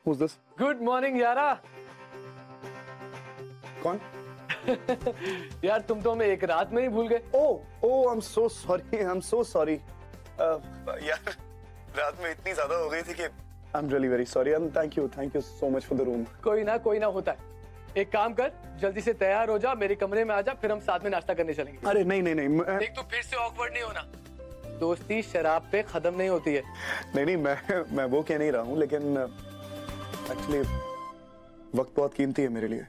Who's this? Good morning यारा। कौन? यार तुम तो हमें एक रात में ही भूल गए। Oh, I'm so sorry. I'm so sorry. यार रात में इतनी ज्यादा हो गई थी कि I'm really very sorry and thank you so much for the room. कोई ना होता है। एक काम कर, जल्दी से तैयार हो जा, मेरे कमरे में आ जा, फिर हम साथ में नाश्ता करने चलेंगे। अरे नहीं देख तू फिर से ऑकवर्ड नहीं होना। दोस्ती शराब पे खत्म नहीं होती है। नहीं मैं वो कह नहीं रहा हूँ, लेकिन एक्चुअली वक्त बहुत कीमती है मेरे लिए।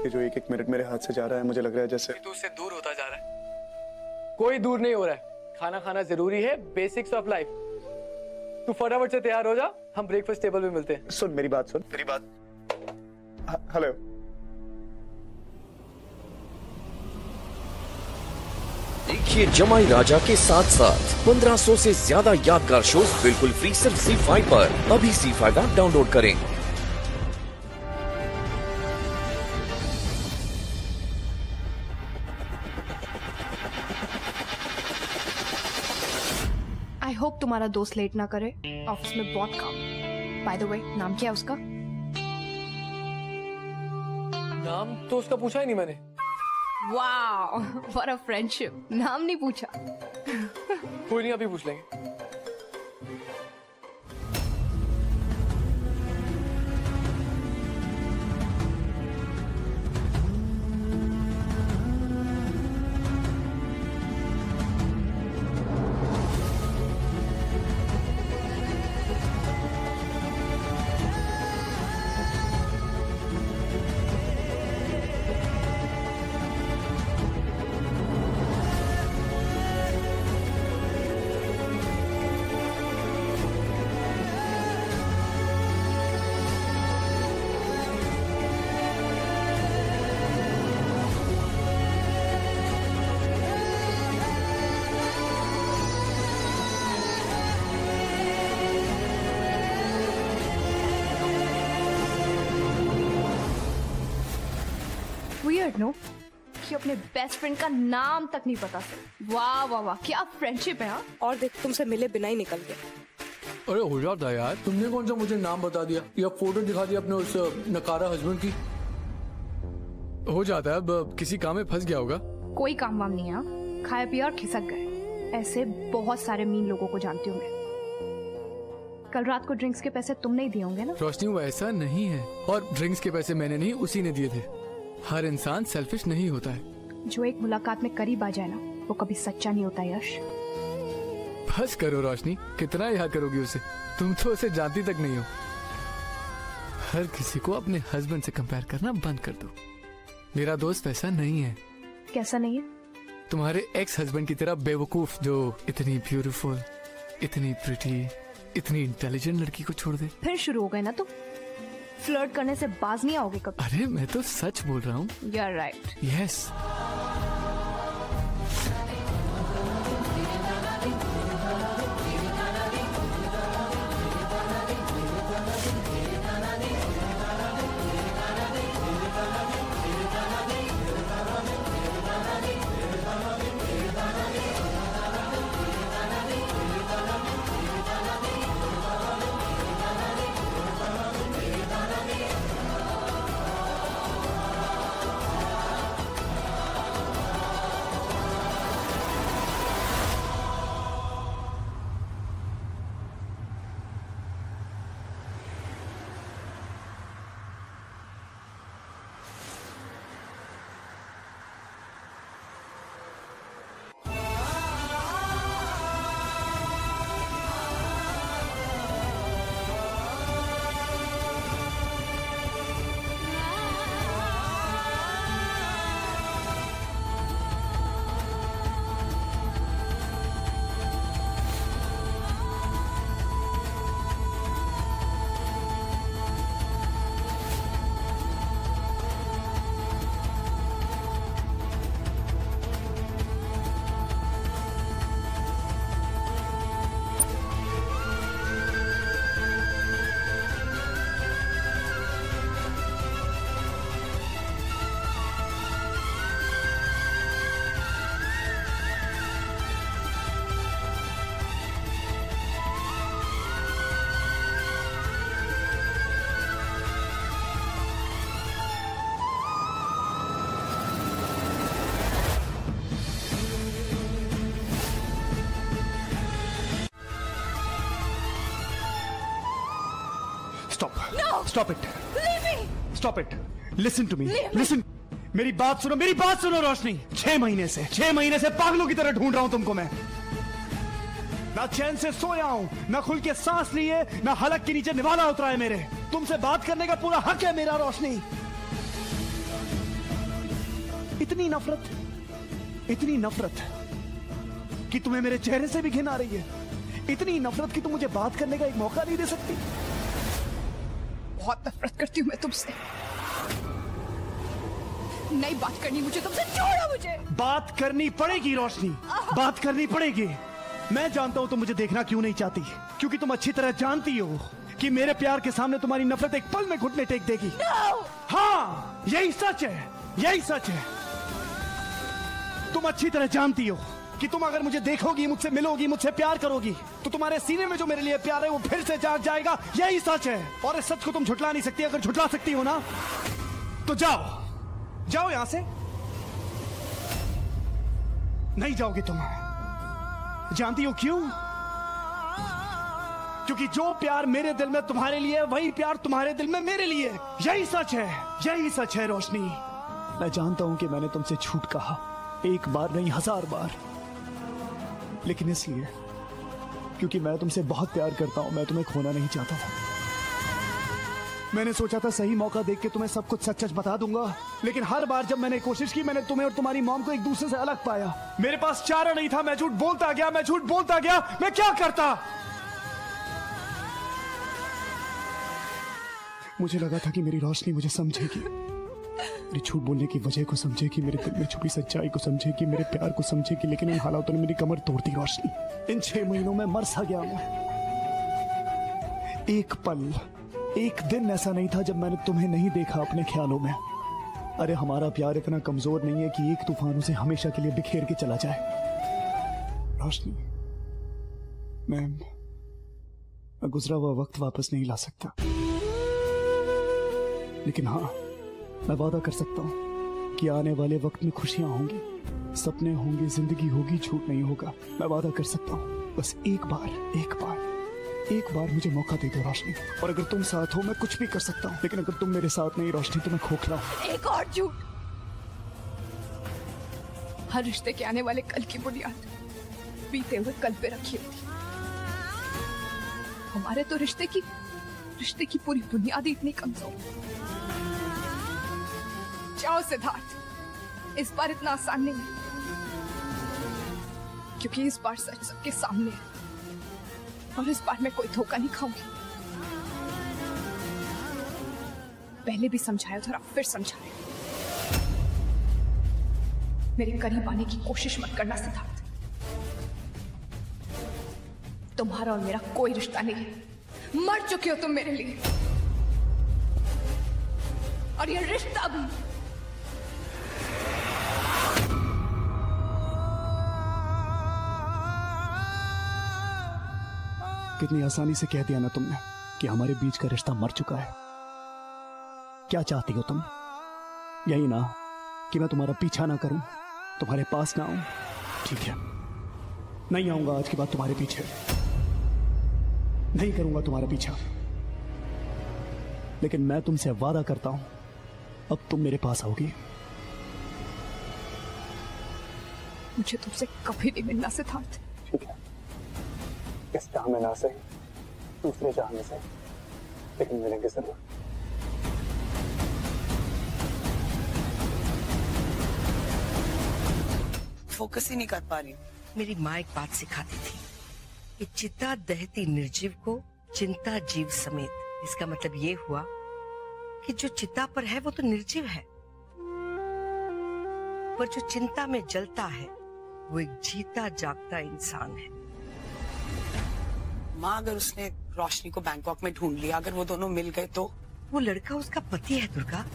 ये जो एक मिनट मेरे हाथ से जा रहा है, मुझे लग रहा है जैसे तू उससे दूर होता जा रहा है। कोई दूर नहीं हो रहा है। खाना खाना जरूरी है, बेसिक्स ऑफ लाइफ। तू फटाफट से तैयार हो जा, हम ब्रेकफास्ट टेबल पे मिलते हैं। सुन मेरी बात सुन। हेलो। देखिए जमाई राजा के साथ साथ 1500 से ज्यादा यादगार शोज बिल्कुल फ्री सिर्फ ZEE5 पर। अभी ZEE5 ऐप डाउनलोड करें। आई होप तुम्हारा दोस्त लेट ना करे, ऑफिस में बहुत काम। बाय द वे, नाम क्या है उसका? नाम तो उसका पूछा ही नहीं मैंने। Wow, what a friendship. नाम नहीं पूछा। कोई नहीं, अभी पूछ लेंगे। Weird, no? कि अपने बेस्ट फ्रेंड का नाम तक नहीं पता से। वाह वाह वाह, क्या फ्रेंडशिप है। हाँ, और देख तुमसे मिले बिना ही निकल गए। अरे हो जाता है यार, तुमने कौन सा मुझे नाम बता दिया या फोटो दिखा दिया अपने उस नकारा हस्बैंड की। हो जाता है, अब किसी काम में फंस गया होगा। कोई काम वाम नहीं है। खाए पिया और खिसक गए। ऐसे बहुत सारे मीन लोगों को जानती हूँ मैं। कल रात को ड्रिंक्स के पैसे तुमने ही दिए होंगे ना? रोशनी वो ऐसा नहीं है, और ड्रिंक्स के पैसे मैंने नहीं, उसी ने दिए थे। हर इंसान सेल्फिश नहीं होता है। जो एक मुलाकात में करीब आ जाए ना, वो कभी सच्चा नहीं होता यश। बस करो रोशनी, कितना याद करोगी उसे? तुम तो उसे जानती तक नहीं हो। हर किसी को अपने हस्बैंड से कंपेयर करना बंद कर दो। मेरा दोस्त वैसा नहीं है। कैसा नहीं है? तुम्हारे एक्स हस्बैंड की तरह बेवकूफ, जो इतनी ब्यूटीफुल, इतनी प्रिटी, इतनी इंटेलिजेंट लड़की को छोड़ दे। फिर शुरू हो गए ना तुम। फ्लर्ट करने से बाज नहीं आओगे कभी। अरे मैं तो सच बोल रहा हूँ। You are right. Yes. Stop it. Stop it. Listen to me. Listen. मेरी बात सुनो रोशनी। 6 महीने से पागलों की तरह ढूंढ रहा हूं तुमको मैं। ना चैन से सोया हूं, ना खुल के सांस लिए, ना हलक के नीचे निवाला उतरा है मेरे। तुमसे बात करने का पूरा हक है मेरा रोशनी। इतनी नफरत कि तुम्हें मेरे चेहरे से भी घिन आ रही है। इतनी नफरत कि तुम मुझे बात करने का एक मौका नहीं दे सकती। बहुत नफरत करती हूँ मैं तुमसे। नहीं बात करनी मुझे तुमसे, छोड़ो मुझे। बात करनी पड़ेगी रोशनी, बात करनी पड़ेगी। मैं जानता हूं तुम मुझे देखना क्यों नहीं चाहती, क्योंकि तुम अच्छी तरह जानती हो कि मेरे प्यार के सामने तुम्हारी नफरत एक पल में घुटने टेक देगी। हाँ, यही सच है। तुम अच्छी तरह जानती हो कि तुम अगर मुझे देखोगी, मुझसे मिलोगी, मुझसे प्यार करोगी, तो तुम्हारे सीने में जो मेरे लिए प्यार है वो फिर से जाग जाएगा। यही सच है, और इस सच को तुम झुठला नहीं सकती। अगर झुठला सकती हो ना, तो जाओ यहां से। नहीं जाओगी तुम। जानती हो क्यों? क्योंकि जो प्यार मेरे दिल में तुम्हारे लिए है, वही प्यार तुम्हारे दिल में मेरे लिए। यही सच है रोशनी। मैं जानता हूं कि मैंने तुमसे झूठ कहा, एक बार नहीं 1000 बार, लेकिन इसलिए क्योंकि मैं तुमसे बहुत प्यार करता हूं। मैं तुम्हें खोना नहीं चाहता था। मैंने सोचा था सही मौका देख के तुम्हें सब कुछ सच बता दूंगा, लेकिन हर बार जब मैंने कोशिश की, मैंने तुम्हें और तुम्हारी मॉम को एक दूसरे से अलग पाया। मेरे पास चारा नहीं था। मैं झूठ बोलता गया। मैं क्या करता? मुझे लगा था कि मेरी रोशनी मुझे समझेगी, मेरी झूठ बोलने की वजह को समझेगी, मेरे दिल में छुपी सच्चाई को समझेगी, मेरे प्यार को समझेगी, लेकिन इन हालातों ने मेरी कमर तोड़ दी रोशनी। इन 6 महीनों में मर सा गया मैं। एक पल, एक दिन ऐसा नहीं था जब मैंने तुम्हें नहीं देखा अपने ख्यालों में। अरे हमारा प्यार इतना कमजोर नहीं है कि एक तूफान उसे हमेशा के लिए बिखेर के चला जाए। रोशनी, मैं गुजरा हुआ वक्त वापस नहीं ला सकता, लेकिन हाँ, मैं वादा कर सकता हूं कि आने वाले वक्त में खुशियां होंगी, सपने होंगे, जिंदगी होगी, झूठ नहीं होगा। मैं वादा कर सकता हूं। बस एक बार मुझे मौका दे दो रोशनी, और अगर तुम साथ हो मैं कुछ भी कर सकता हूं, लेकिन अगर तुम मेरे साथ नहीं रोशनी, तो मैं खोखला हूं। एक और झूठ। हर रिश्ते के आने वाले कल की बुनियाद बीते हुए कल पे रखी होती। हमारे तो रिश्ते की पूरी बुनियाद इतनी कमजोर। जाओ सिद्धार्थ, इस बार इतना आसान नहीं है, क्योंकि इस बार सच सबके सामने है, और इस बार मैं कोई धोखा नहीं खाऊंगी। पहले भी समझाया था, अब फिर समझाया। मेरे करीब आने की कोशिश मत करना सिद्धार्थ। तुम्हारा और मेरा कोई रिश्ता नहीं है। मर चुके हो तुम मेरे लिए, और ये रिश्ता भी। कितनी आसानी से कह दिया ना तुमने कि हमारे बीच का रिश्ता मर चुका है। क्या चाहती हो तुम? यही ना कि मैं तुम्हारा पीछा ना करूं, तुम्हारे पास ना आऊं? ठीक है, नहीं आऊंगा आज के बाद तुम्हारे पीछे, नहीं करूंगा तुम्हारा पीछा, लेकिन मैं तुमसे वादा करता हूं, अब तुम मेरे पास आओगी। मुझे तुमसे कभी नहीं मिलना सिद्धार्थ। ठीक है, इस जहां में ना सही, दूसरे जहां में सही, लेकिन मिलेंगे जरूर। फोकस ही नहीं कर पा रही। मेरी माँ एक बात सिखाती थी कि चिता दहती निर्जीव को चिंता जीव समेत। इसका मतलब ये हुआ कि जो चिता पर है वो तो निर्जीव है, पर जो चिंता में जलता है वो एक जीता जागता इंसान है। माँ, अगर उसने रोशनी को बैंकॉक में ढूंढ लिया, अगर वो दोनों मिल गए तो? वो लड़का उसका पति है दुर्गा,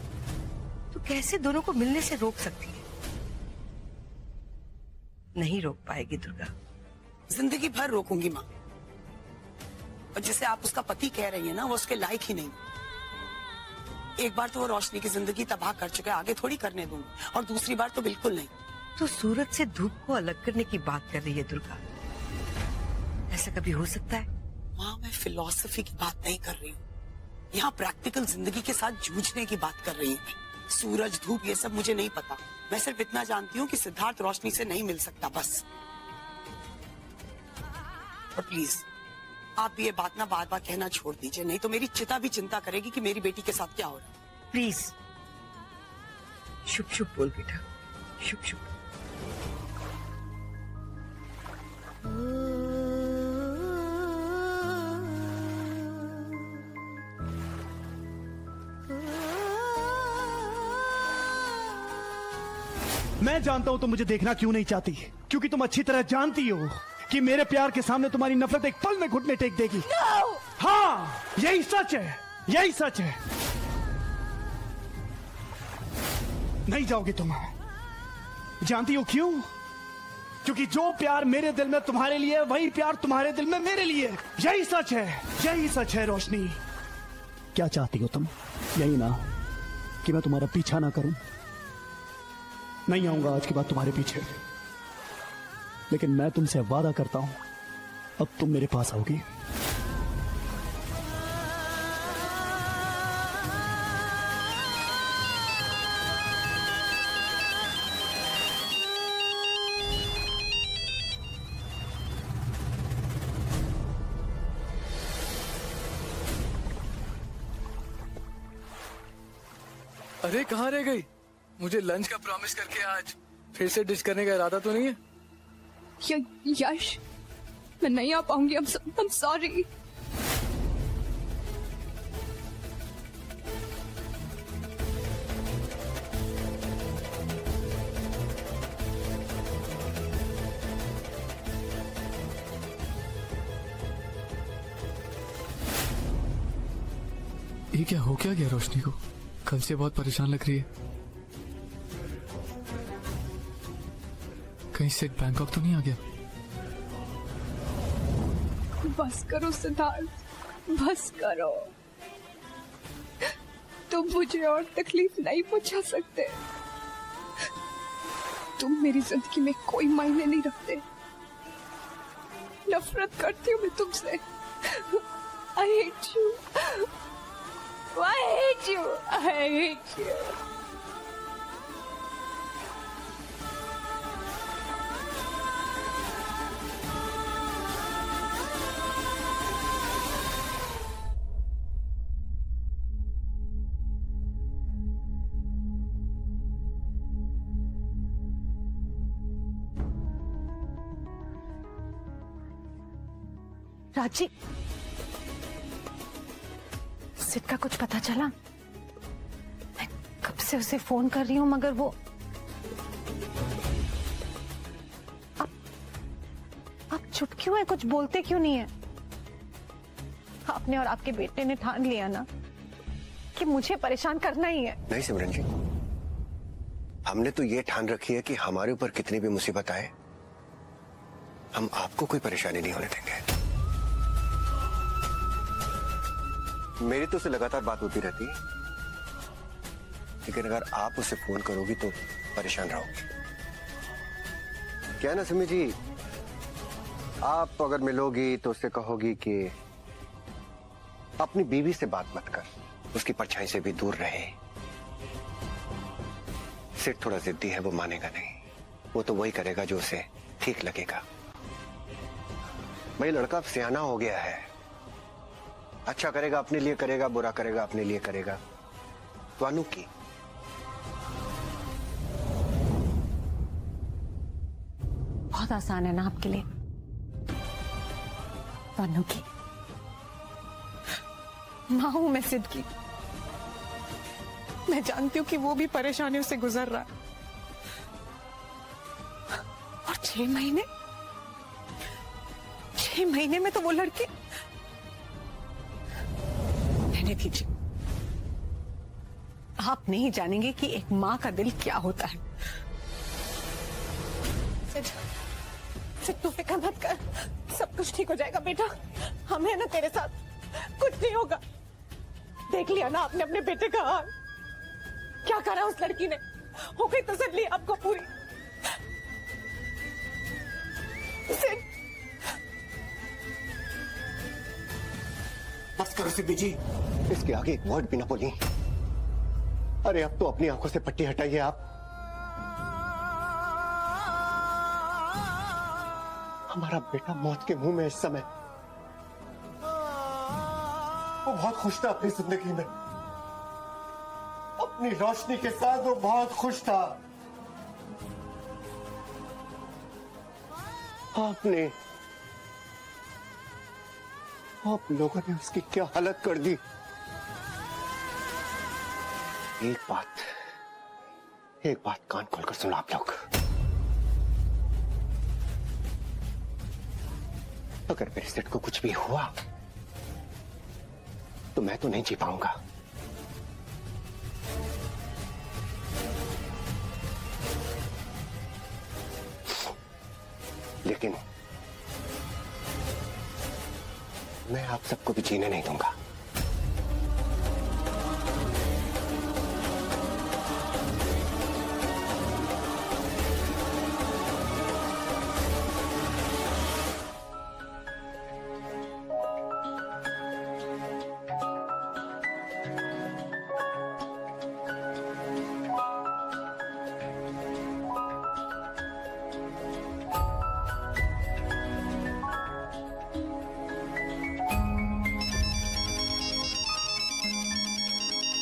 तो कैसे दोनों को मिलने से रोक सकती है? नहीं रोक पाएगी दुर्गा। जिंदगी भर रोकूंगी माँ। और जिसे आप उसका पति कह रही है ना, वो उसके लायक ही नहीं। एक बार तो वो रोशनी की जिंदगी तबाह कर चुका है, आगे थोड़ी करने दूंगी, और दूसरी बार तो बिल्कुल नहीं। तो सूरज से धूप को अलग करने की बात कर रही है दुर्गा। ऐसा कभी हो सकता है? माँ, मैं फिलॉसफी की बात नहीं कर रही हूँ, यहाँ प्रैक्टिकल जिंदगी के साथ जूझने की बात कर रही हूँ। सूरज धूप ये सब मुझे नहीं पता। मैं सिर्फ इतना जानती हूँ कि सिद्धार्थ रोशनी से नहीं मिल सकता, बस। और प्लीज आप भी ये बात ना बार बार कहना छोड़ दीजिए, नहीं तो मेरी चिता भी चिंता करेगी कि मेरी बेटी के साथ क्या हो रहा है। प्लीज शुभ शुभ बोल बेटा, शुभ शुभ। मैं जानता हूं तुम मुझे देखना क्यों नहीं चाहती, क्योंकि तुम अच्छी तरह जानती हो कि मेरे प्यार के सामने तुम्हारी नफरत एक पल में घुटने टेक देगी। No! हाँ, यही सच है, यही सच है। नहीं जाओगी तुम। जानती हो क्यों? क्योंकि जो प्यार मेरे दिल में तुम्हारे लिए है, वही प्यार तुम्हारे दिल में मेरे लिए है। यही सच है, यही सच है रोशनी। क्या चाहती हो तुम? यही ना कि मैं तुम्हारा पीछा ना करूं? नहीं आऊंगा आज के बाद तुम्हारे पीछे, लेकिन मैं तुमसे वादा करता हूं अब तुम मेरे पास आओगी। अरे कहाँ रह गई? मुझे लंच का प्रॉमिस करके आज फिर से डिश करने का इरादा तो नहीं है? यश, मैं नहीं आ पाऊंगी। I'm sorry। ये क्या हो क्या गया रोशनी को? कल से बहुत परेशान लग रही है। कहीं से बैंकॉक तो नहीं आ गया? बस करो सिद्धार्थ, बस करो। तुम मुझे और तकलीफ नहीं पहुंचा सकते। तुम मेरी जिंदगी में कोई मायने नहीं रखते। नफरत करती हूँ मैं तुमसे। I hate you। I hate you। I hate you। राजी, सिड का कुछ पता चला? मैं कब से उसे फोन कर रही हूँ मगर वो आप चुप क्यों है? कुछ बोलते क्यों नहीं है? आपने और आपके बेटे ने ठान लिया ना कि मुझे परेशान करना ही है। नहीं सिमरन जी, हमने तो ये ठान रखी है कि हमारे ऊपर कितनी भी मुसीबत आए हम आपको कोई परेशानी नहीं होने देंगे। मेरी तो उससे लगातार बात होती रहती है, लेकिन अगर आप उसे फोन करोगी तो परेशान रहोगी। क्या ना सिमी जी, आप अगर मिलोगी तो उससे कहोगी कि अपनी बीवी से बात मत कर, उसकी परछाई से भी दूर रहे। सिर्फ थोड़ा जिद्दी है, वो मानेगा नहीं। वो तो वही करेगा जो उसे ठीक लगेगा। भाई लड़का सियाना हो गया है, अच्छा करेगा अपने लिए करेगा, बुरा करेगा अपने लिए करेगा। वानू की बहुत आसान है ना आपके लिए? वानू की मां हूं मैं सिद्ध की। मैं जानती हूं कि वो भी परेशानियों से गुजर रहा है। और 6 महीने में तो वो लड़की रहने दीजिए। आप नहीं जानेंगे कि एक मां का दिल क्या होता है। सिद्ध तू फिक्र मत कर, सब कुछ ठीक हो जाएगा बेटा। हम हैं ना तेरे साथ, कुछ नहीं होगा। देख लिया ना आपने अपने बेटे का हाल, क्या करा उस लड़की ने। हो गई तसल्ली आपको पूरी। बस करो सिद्धि जी, इसके आगे एक वर्ड भी ना बोली। अरे अब तो अपनी आंखों से पट्टी हटाइए आप। हमारा बेटा मौत के मुंह में इस समय। वो बहुत खुश था अपनी जिंदगी में, अपनी रोशनी के साथ वो बहुत खुश था। आप लोगों ने उसकी क्या हालत कर दी। एक बात कान खोलकर सुनो आप लोग। अगर मेरे सेठ को कुछ भी हुआ तो मैं तो नहीं जी पाऊंगा। लेकिन मैं आप सबको भी जीने नहीं दूंगा।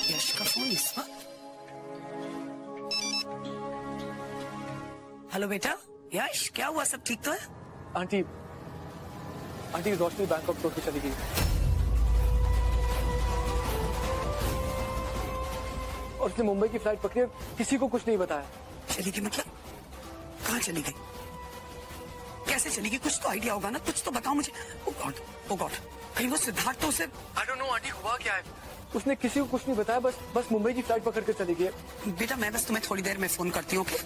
यश का फोन इस वक्त। हेलो बेटा, यश क्या हुआ, सब ठीक तो है? आंटी रोशनी बैंकॉक छोड़ के चली गई और उसने मुंबई की फ्लाइट पकड़ी, किसी को कुछ नहीं बताया। चली गई मतलब? कहाँ चली गई, कैसे चली गई? कुछ तो आइडिया होगा ना, कुछ तो बताओ मुझे। ओ गॉड, कहीं वो सिद्धार्थ तो उसे। आई डोंट नो आंटी, हुआ क्या है? उसने किसी को कुछ नहीं बताया, बस मुंबई की फ्लाइट पकड़ के चली गई। बेटा मैं बस तुम्हें थोड़ी देर में फोन करती हूँ, ओके?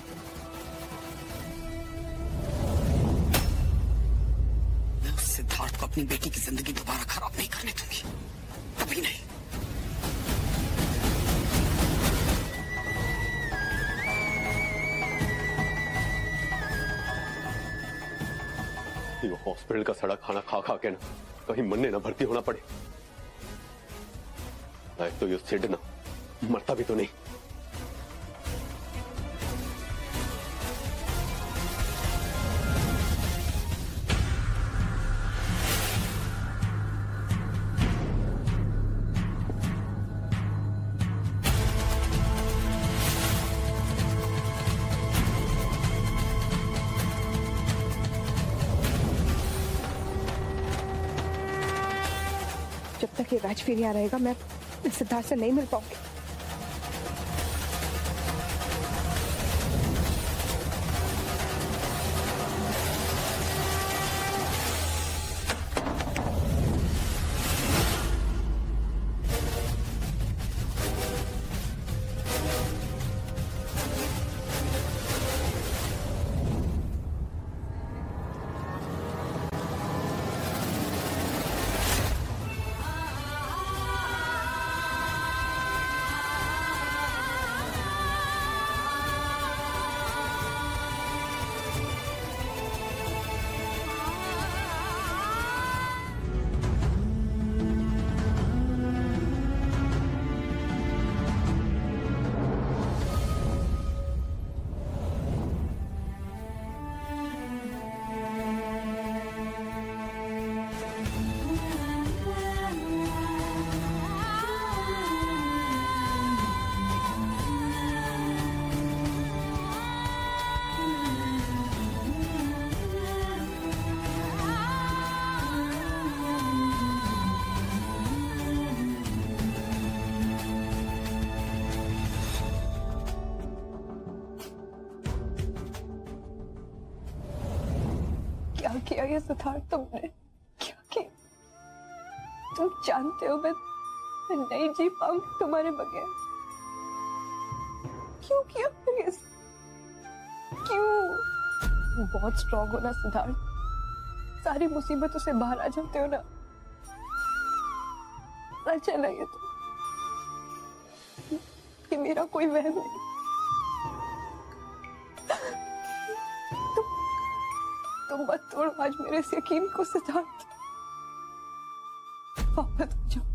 मैं उस सिद्धार्थ को अपनी बेटी की जिंदगी दोबारा खराब नहीं करने दूंगी, कभी नहीं। ये हॉस्पिटल का सड़ा खाना खा खा के ना कहीं मन ने ना भर्ती होना पड़े। तो ये सिड ना मरता भी तो नहीं। जब तक ये राजवीर यहाँ रहेगा मैं सिद्धार्थ से नहीं मिल पाऊंगी। क्या किया ये सिद्धार्थ तुमने, क्या किया? तुम जानते हो मैं नहीं जी पाऊंगी तुम्हारे बगैर। क्यों किया फिर ये? क्यों? बहुत स्ट्रॉन्ग हो ना सिद्धार्थ, सारी मुसीबतों से बाहर आ जाते हो ना। अच्छा लगे तो कि मेरा कोई वहम नहीं। तुम मत तोड़ो आज मेरे इस यकीन को सिद्धार्थ। वापस हो जाओ।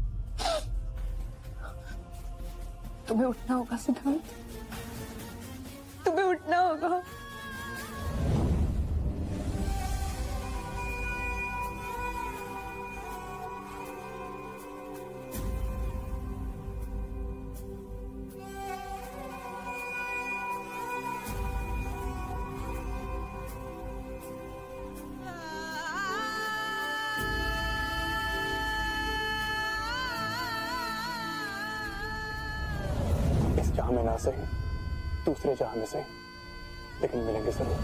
तुम्हें उठना होगा सिद्धार्थ, तुम्हें उठना होगा। जहां में ना सही, दूसरे जहां में सही, लेकिन मिलेंगे जरूर।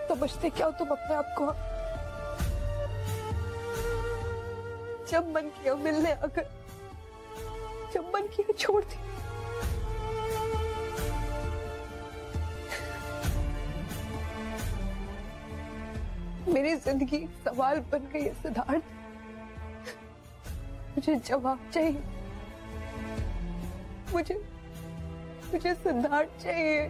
समझते क्या हो तुम अपने आप को? जब मन किया मिलने आकर, जब मन किया छोड़ दी। मेरी जिंदगी सवाल बन गई है सिद्धार्थ। मुझे जवाब चाहिए, मुझे सिद्धार्थ चाहिए।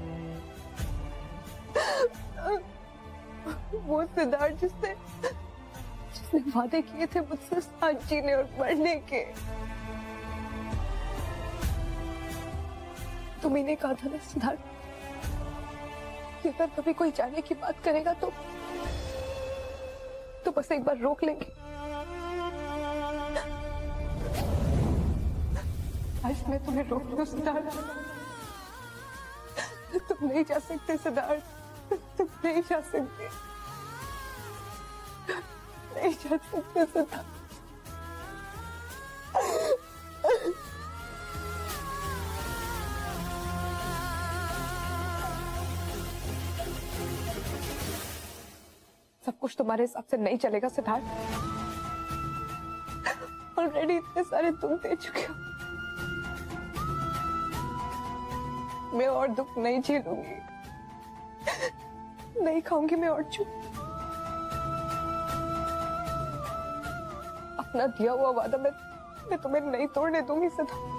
वो सिद्धार्थ जिसने वादे किए थे मुझसे साथ जीने और मरने के। तुम्ही ने कहा था ना सिद्धार्थ, कि अगर कभी कोई जाने की बात करेगा तो बस एक बार रोक लेंगे। आज मैं तुम्हें रोक लूं सिद्धार्थ। तुम नहीं जा सकते सिद्धार्थ, तुम नहीं जा सकते, नहीं जा सकते सिद्धार्थ। सब कुछ तुम्हारे हिसाब से नहीं चलेगा सिद्धार्थ। ऑलरेडी इतने सारे तुम दे चुके हो। मैं और दुख नहीं झेलूंगी, नहीं खाऊंगी मैं और चुप। अपना दिया हुआ वादा मैं तुम्हें नहीं तोड़ने दूंगी सिद्धार्थ।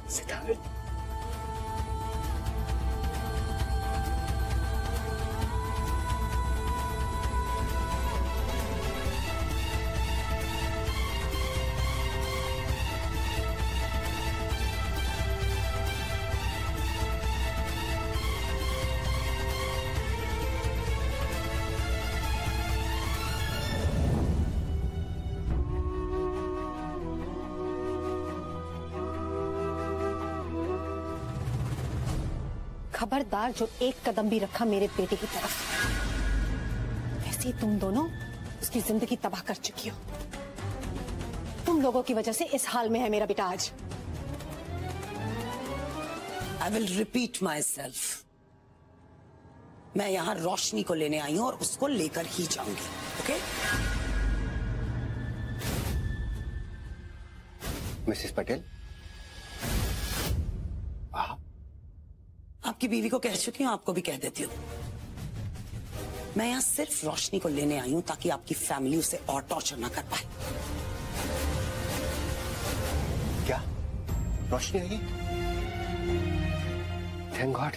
सिद्धार्थ, खबरदार जो एक कदम भी रखा मेरे बेटे की तरफ, वैसे तुम दोनों उसकी जिंदगी तबाह कर चुकी हो। तुम लोगों की वजह से इस हाल में है मेरा बेटा आज। I will repeat myself. मैं यहाँ रोशनी को लेने आई हूँ और उसको लेकर ही जाऊंगी, ओके? मिसेस पटेल, आपकी बीवी को कह चुकी हूँ, आपको भी कह देती हूँ। मैं यहाँ सिर्फ रोशनी को लेने आई हूँ ताकि आपकी फैमिली उसे और टॉर्चर ना कर पाए। क्या रोशनी आई? Thank God.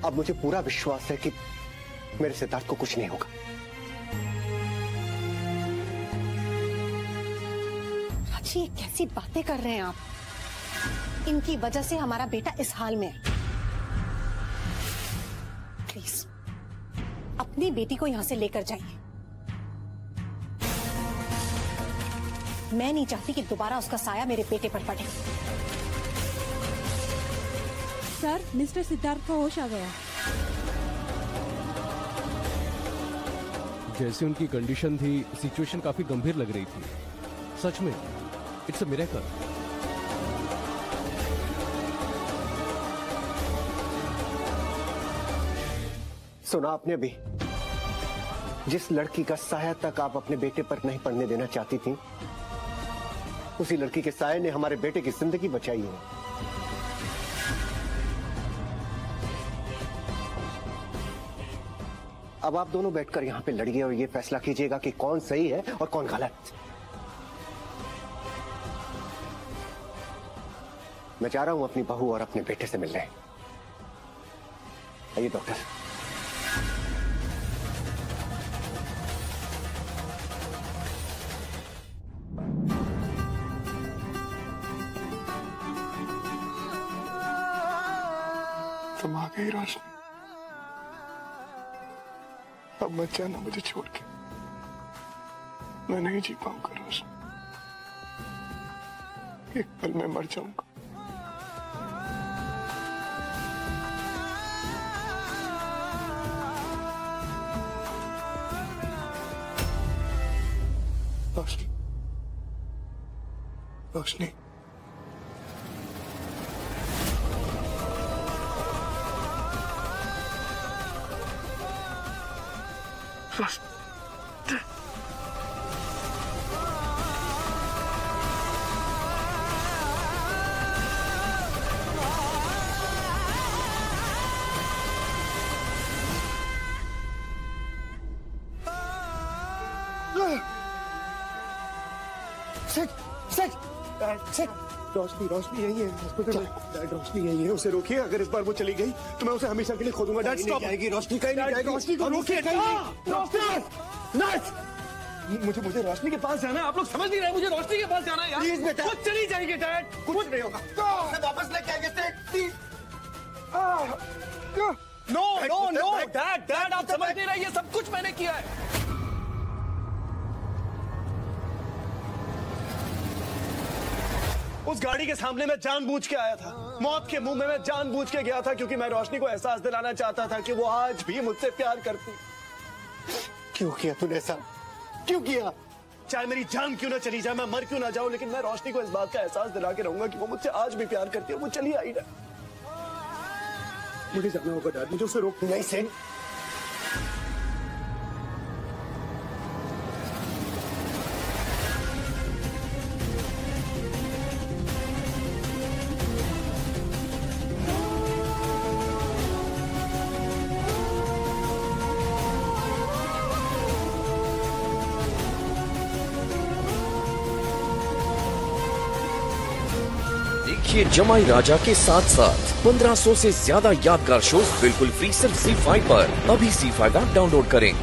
अब मुझे पूरा विश्वास है कि मेरे सिद्धार्थ को कुछ नहीं होगा। राजी, ये कैसी बातें कर रहे हैं आप? इनकी वजह से हमारा बेटा इस हाल में है। प्लीज अपनी बेटी को यहां से लेकर जाइए। मैं नहीं चाहती कि दोबारा उसका साया मेरे बेटे पर पड़े। सर, मिस्टर सिद्धार्थ का होश आ गया। जैसे उनकी कंडीशन थी, सिचुएशन काफी गंभीर लग रही थी। सच में इट्स अ मिरेकल। सुना आपने अभी? जिस लड़की का साया तक आप अपने बेटे पर नहीं पड़ने देना चाहती थी, उसी लड़की के साये ने हमारे बेटे की जिंदगी बचाई है। अब आप दोनों बैठकर यहां पे लड़िए और ये फैसला कीजिएगा कि कौन सही है और कौन गलत। मैं चाह रहा हूं अपनी बहू और अपने बेटे से मिलने। आइए डॉक्टर। तुम आ गई रोशनी। अब मत जाना मुझे छोड़ के। मैं नहीं जी पाऊंगा रोशनी। एक पल में मर जाऊंगा। रोशनी, रोशनी, रोशनी, रोशनी यही है हॉस्पिटल में। डैड, रोशनी यही है, उसे रोकिए। अगर इस बार वो चली गई तो मैं उसे हमेशा के लिए खो दूंगा। Dad stop. जाएगी रोशनी, कहीं नहीं जाएगी। रोशनी को रोकिए। मुझे रोशनी के पास जाना है। आप लोग समझ नहीं रहे, मुझे रोशनी के पास जाना है यार। प्लीज बेटा, कुछ चली जाएगी डैड। कुछ नहीं होगा। वापस लेके आएंगे। No no no dad, dad आप समझ नहीं रहे, ये सब कुछ मैंने किया है। उस गाड़ी के सामने मैं जानबूझ के आया था। मौत के मुंह में मैं जानबूझ के गया था, क्योंकि मैं रोशनी को एहसास दिलाना चाहता था कि वो आज भी मुझसे प्यार करती। क्यों किया तूने ऐसा? क्यों किया? चाहे मेरी जान क्यों ना चली जाए, मैं मर क्यों ना जाऊं, लेकिन मैं रोशनी को इस बात का एहसास दिला के रहूंगा कि वो मुझसे आज भी प्यार करती है। वो चली आई ना। मुझे जाना होगा डैड, मुझे उसे रोक नहीं सेन। देखिए जमाई राजा के साथ साथ 1500 से ज्यादा यादगार शोज बिल्कुल फ्री सिर्फ ZEE5 पर। अभी ZEE5 ऐप डाउनलोड करें।